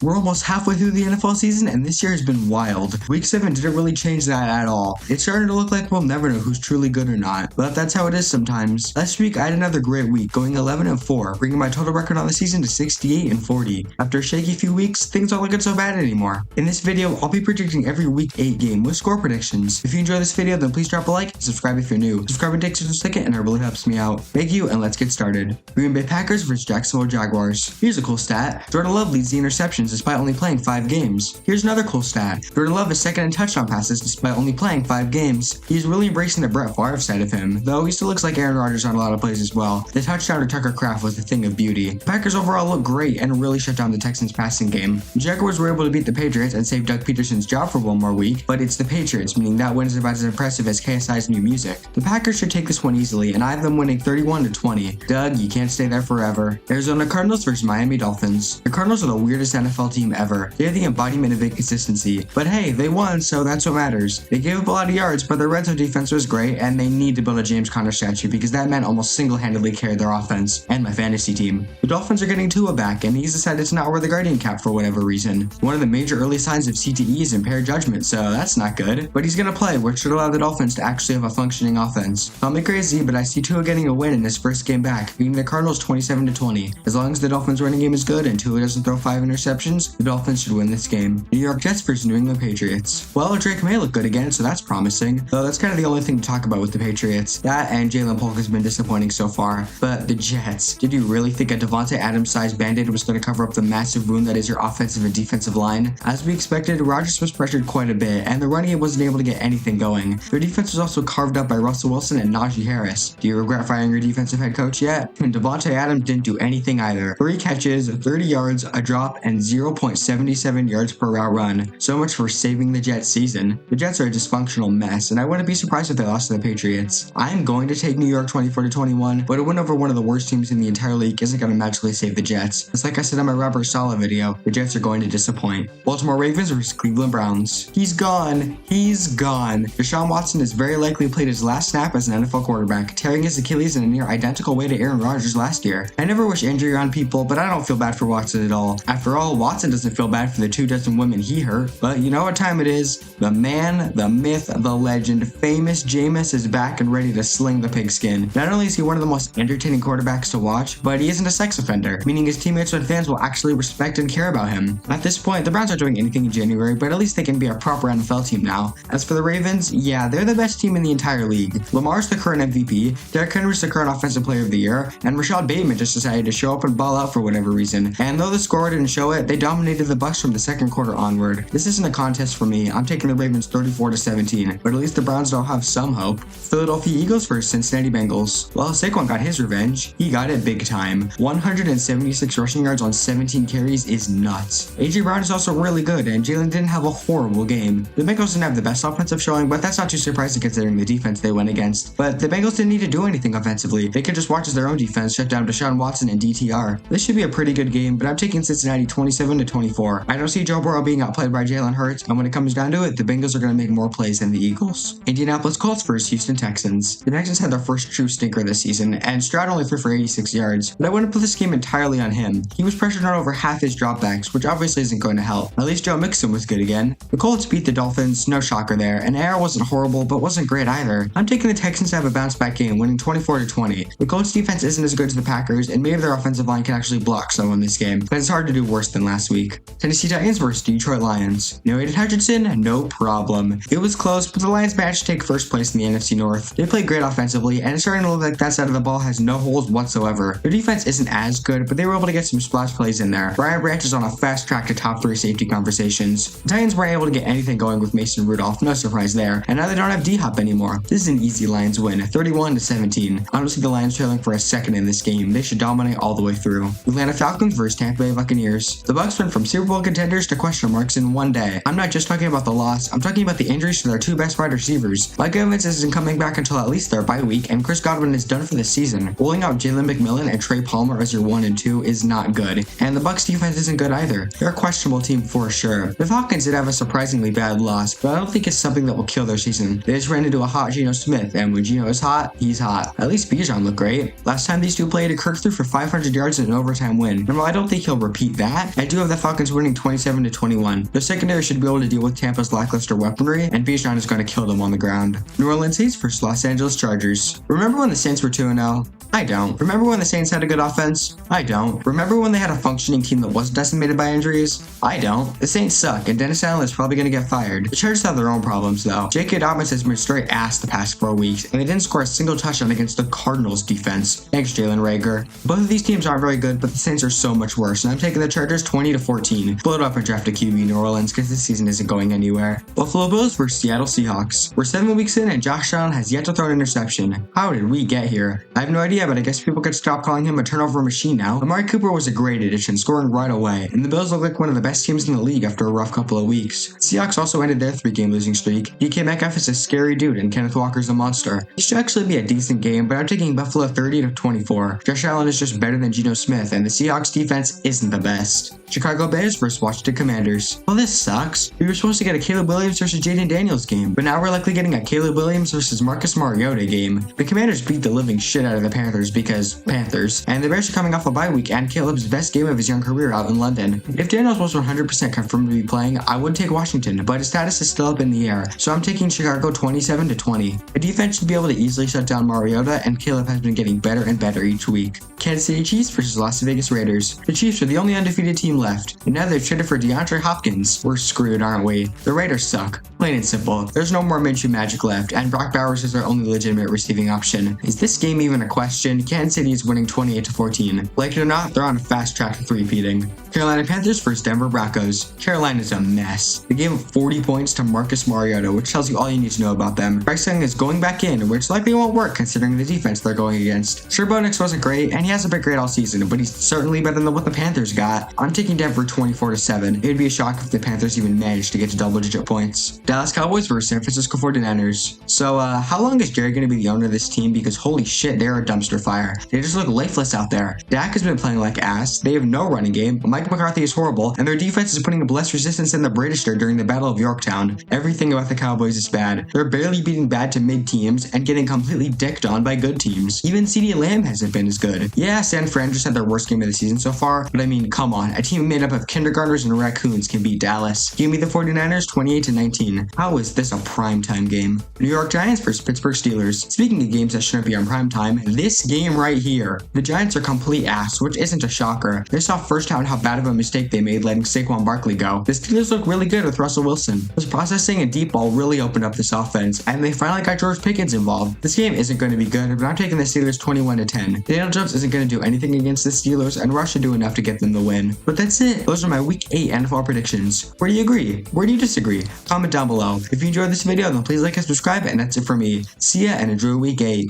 We're almost halfway through the NFL season, and this year has been wild. Week 7 didn't really change that at all. It's starting to look like we'll never know who's truly good or not, but that's how it is sometimes. Last week, I had another great week, going 11-4, bringing my total record on the season to 68-40. After a shaky few weeks, things aren't looking so bad anymore. In this video, I'll be predicting every Week 8 game with score predictions. If you enjoy this video, then please drop a like and subscribe if you're new. Subscribing takes just a second, and it really helps me out. Thank you, and let's get started. Green Bay Packers vs Jacksonville Jaguars. Here's a cool stat. Jordan Love leads the interceptions despite only playing 5 games. Here's another cool stat. Jordan Love is second in touchdown passes despite only playing 5 games. He's really embracing the Brett Favre side of him, though he still looks like Aaron Rodgers on a lot of plays as well. The touchdown to Tucker Kraft was a thing of beauty. The Packers overall look great and really shut down the Texans passing game. The Jaguars were able to beat the Patriots and save Doug Peterson's job for one more week, but it's the Patriots, meaning that win is about as impressive as KSI's new music. The Packers should take this one easily, and I have them winning 31-20. Doug, you can't stay there forever. Arizona Cardinals vs Miami Dolphins. The Cardinals are the weirdest NFL team ever. They're the embodiment of inconsistency. But hey, they won, so that's what matters. They gave up a lot of yards, but their red zone defense was great, and they need to build a James Conner statue because that man almost single-handedly carried their offense and my fantasy team. The Dolphins are getting Tua back, and he's decided to not wear the Guardian cap for whatever reason. One of the major early signs of CTE is impaired judgment, so that's not good. But he's gonna play, which should allow the Dolphins to actually have a functioning offense. Call me crazy, but I see Tua getting a win in his first game back, beating the Cardinals 27-20. As long as the Dolphins running game is good and Tua doesn't throw 5 interceptions, the Dolphins should win this game. New York Jets vs New England Patriots. Well, Drake may look good again, so that's promising. Though that's kind of the only thing to talk about with the Patriots. That and Jalen Polk has been disappointing so far. But the Jets. Did you really think a Devontae Adams-sized band-aid was going to cover up the massive wound that is your offensive and defensive line? As we expected, Rodgers was pressured quite a bit, and the running game wasn't able to get anything going. Their defense was also carved up by Russell Wilson and Najee Harris. Do you regret firing your defensive head coach yet? And Devontae Adams didn't do anything either. 3 catches, 30 yards, a drop, and 0.77 yards per route run. So much for saving the Jets season. The Jets are a dysfunctional mess, and I wouldn't be surprised if they lost to the Patriots. I am going to take New York 24-21, but a win over one of the worst teams in the entire league isn't going to magically save the Jets. It's like I said on my Robert Saleh video, the Jets are going to disappoint. Baltimore Ravens vs Cleveland Browns. He's gone. He's gone. Deshaun Watson has very likely played his last snap as an NFL quarterback, tearing his Achilles in a near identical way to Aaron Rodgers last year. I never wish injury on people, but I don't feel bad for Watson at all. After all, Watson doesn't feel bad for the 24 women he hurt. But you know what time it is? The man, the myth, the legend, famous Jameis is back and ready to sling the pigskin. Not only is he one of the most entertaining quarterbacks to watch, but he isn't a sex offender, meaning his teammates and fans will actually respect and care about him. At this point, the Browns aren't doing anything in January, but at least they can be a proper NFL team now. As for the Ravens, yeah, they're the best team in the entire league. Lamar's the current MVP, Derrick Henry's the current Offensive Player of the Year, and Rashad Bateman just decided to show up and ball out for whatever reason. And though the score didn't show it, they dominated the Bucs from the second quarter onward. This isn't a contest for me. I'm taking the Ravens 34-17, but at least the Browns don't have some hope. Philadelphia Eagles vs Cincinnati Bengals. Well, Saquon got his revenge. He got it big time. 176 rushing yards on 17 carries is nuts. AJ Brown is also really good, and Jalen didn't have a horrible game. The Bengals didn't have the best offensive showing, but that's not too surprising considering the defense they went against. But the Bengals didn't need to do anything offensively. They could just watch as their own defense shut down Deshaun Watson and DTR. This should be a pretty good game, but I'm taking Cincinnati 27-24. I don't see Joe Burrow being outplayed by Jalen Hurts, and when it comes down to it, the Bengals are going to make more plays than the Eagles. Indianapolis Colts vs Houston Texans. The Texans had their first true stinker this season, and Stroud only threw for 86 yards, but I wouldn't put this game entirely on him. He was pressured on over half his dropbacks, which obviously isn't going to help. At least Joe Mixon was good again. The Colts beat the Dolphins, no shocker there, and Air wasn't horrible, but wasn't great either. I'm taking the Texans to have a bounce back game, winning 24-20. The Colts defense isn't as good as the Packers, and maybe their offensive line can actually block someone this game, but it's hard to do worse than last week. Tennessee Titans vs Detroit Lions. No Aiden Hutchinson, no problem. It was close, but the Lions managed to take first place in the NFC North. They played great offensively, and it's starting to look like that side of the ball has no holes whatsoever. Their defense isn't as good, but they were able to get some splash plays in there. Brian Branch is on a fast track to top 3 safety conversations. The Titans weren't able to get anything going with Mason Rudolph, no surprise there, and now they don't have D-Hop anymore. This is an easy Lions win, 31-17. I don't see the Lions trailing for a second in this game. They should dominate all the way through. Atlanta Falcons vs Tampa Bay Buccaneers. The Bucs went from Super Bowl contenders to question marks in one day. I'm not just talking about the loss, I'm talking about the injuries to their 2 best wide receivers. Mike Evans isn't coming back until at least their bye week, and Chris Godwin is done for the season. Rolling out Jalen McMillan and Trey Palmer as your 1 and 2 is not good, and the Bucs defense isn't good either. They're a questionable team for sure. The Falcons did have a surprisingly bad loss, but I don't think it's something that will kill their season. They just ran into a hot Geno Smith, and when Geno is hot, he's hot. At least Bijan looked great. Last time these two played, Kirk threw for 500 yards in an overtime win, and while I don't think he'll repeat that, at do have the Falcons winning 27-21. Their secondary should be able to deal with Tampa's lackluster weaponry, and Bijan is going to kill them on the ground. New Orleans Saints vs Los Angeles Chargers. Remember when the Saints were 2-0? I don't. Remember when the Saints had a good offense? I don't. Remember when they had a functioning team that wasn't decimated by injuries? I don't. The Saints suck, and Dennis Allen is probably going to get fired. The Chargers have their own problems, though. J.K. Dobbins has been straight ass the past 4 weeks, and they didn't score a single touchdown against the Cardinals defense. Thanks, Jalen Reagor. Both of these teams aren't very good, but the Saints are so much worse, and I'm taking the Chargers 20-14. Blow it up and draft a QB New Orleans, because this season isn't going anywhere. Buffalo Bills vs Seattle Seahawks. We're 7 weeks in, and Josh Allen has yet to throw an interception. How did we get here? I have no idea, but I guess people could stop calling him a turnover machine now. Amari Cooper was a great addition, scoring right away, and the Bills look like one of the best teams in the league after a rough couple of weeks. Seahawks also ended their 3-game losing streak. DK Metcalf is a scary dude, and Kenneth Walker's a monster. This should actually be a decent game, but I'm taking Buffalo 30-24. Josh Allen is just better than Geno Smith, and the Seahawks defense isn't the best. Chicago Bears vs Washington Commanders. Well, this sucks. We were supposed to get a Caleb Williams vs Jaden Daniels game, but now we're likely getting a Caleb Williams vs Marcus Mariota game. The Commanders beat the living shit out of the Panthers because Panthers, and the Bears are coming off a bye week and Caleb's best game of his young career out in London. If Daniels was 100% confirmed to be playing, I would take Washington, but his status is still up in the air, so I'm taking Chicago 27-20. The defense should be able to easily shut down Mariota, and Caleb has been getting better and better each week. Kansas City Chiefs vs Las Vegas Raiders. The Chiefs are the only undefeated team left, and now they've traded for DeAndre Hopkins. We're screwed, aren't we? The Raiders suck. Plain and simple. There's no more Minshew magic left, and Brock Bowers is our only legitimate receiving option. Is this game even a question? Kansas City is winning 28-14. Like it or not, they're on a fast track to three-peating. Carolina Panthers vs Denver Broncos. Carolina's a mess. They gave up 40 points to Marcus Mariota, which tells you all you need to know about them. Bryce Young is going back in, which likely won't work considering the defense they're going against. Sure, Bo Nix wasn't great, and he hasn't been great all season, but he's certainly better than what the Panthers got. I'm taking Denver 24-7. It would be a shock if the Panthers even managed to get to double-digit points. Dallas Cowboys vs San Francisco 49ers. So, how long is Jerry going to be the owner of this team? Because holy shit, they're a dumpster fire. They just look lifeless out there. Dak has been playing like ass. They have no running game. Mike McCarthy is horrible, and their defense is putting up less resistance than the British did during the Battle of Yorktown. Everything about the Cowboys is bad. They're barely beating bad to mid teams and getting completely dicked on by good teams. Even CeeDee Lamb hasn't been as good. Yeah, San Fran just had their worst game of the season so far, but I mean, come on. A team made up of kindergartners and raccoons can beat Dallas. Give me the 49ers 28-19. How is this a primetime game? New York Giants vs Pittsburgh Steelers. Speaking of games that shouldn't be on primetime, this game right here. The Giants are complete ass, which isn't a shocker. They saw firsthand how bad of a mistake they made letting Saquon Barkley go. The Steelers look really good with Russell Wilson. His processing and deep ball really opened up this offense, and they finally got George Pickens involved. This game isn't going to be good, but I'm taking the Steelers 21-10. Daniel Jones isn't going to do anything against the Steelers, and Russ should do enough to get them the win. But that's it. Those are my Week 8 NFL predictions. Where do you agree? Where do you disagree? Comment down below. If you enjoyed this video, then please like and subscribe, and that's it for me. See ya and enjoy Week 8.